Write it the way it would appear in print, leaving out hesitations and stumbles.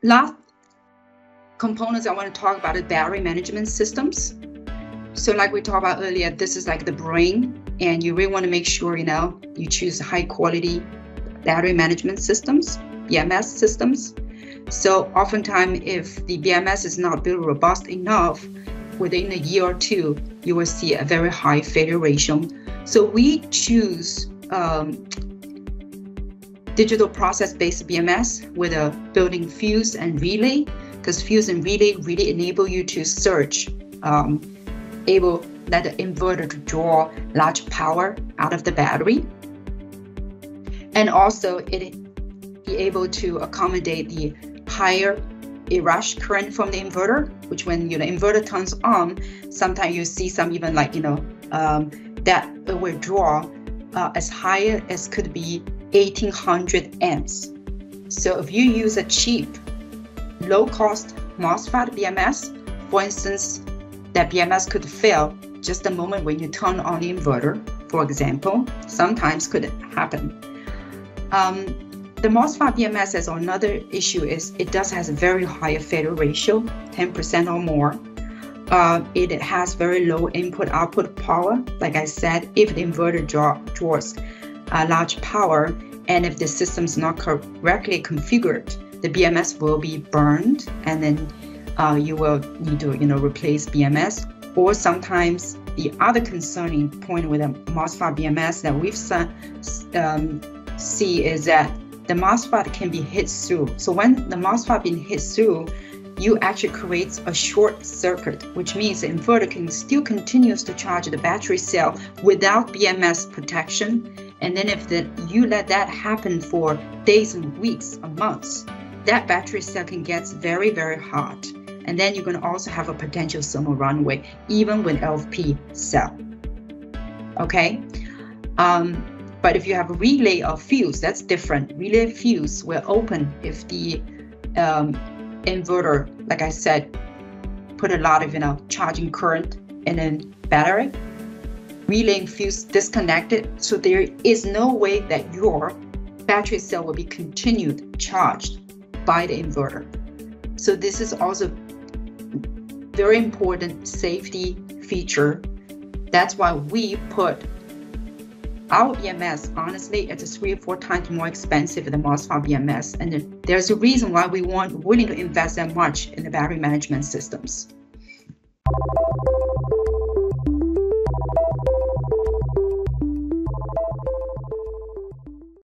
Last components I want to talk about is battery management systems. So like we talked about earlier, this is like the brain, and you really want to make sure, you choose high quality battery management systems, BMS systems. So oftentimes if the BMS is not built robust enough, within a year or two, you will see a very high failure ratio. So we choose digital process-based BMS with a built-in fuse and relay, because fuse and relay really enable you to surge, let the inverter to draw large power out of the battery. And also it be able to accommodate the higher rush current from the inverter, which when the inverter turns on, sometimes you see some even like, that will draw as high as could be 1800 amps. So if you use a cheap, low-cost MOSFET BMS, for instance, that BMS could fail just the moment when you turn on the inverter, for example, sometimes could happen. The MOSFET BMS has another issue is it does has a very high failure ratio, 10% or more. It has very low input-output power. Like I said, if the inverter draws large power, and if the system is not correctly configured, the BMS will be burned, and then you will need to replace BMS. Or sometimes the other concerning point with a MOSFET BMS that we've see is that the MOSFET can be hit through. So when the MOSFET being hit through, you actually create a short circuit, which means the inverter can still continues to charge the battery cell without BMS protection. And then if you let that happen for days and weeks or months, that battery cell can get very, very hot. And then you're going to also have a potential thermal runaway, even with LFP cell. Okay? But if you have a relay or fuse, that's different. Relay fuse will open if the inverter, like I said, put a lot of charging current in a battery. Relay and fuse disconnected, so there is no way that your battery cell will be continued charged by the inverter. So this is also very important safety feature. That's why we put our BMS, honestly, it's 3 or 4 times more expensive than MOSFET BMS. And there's a reason why we willing to invest that much in the battery management systems.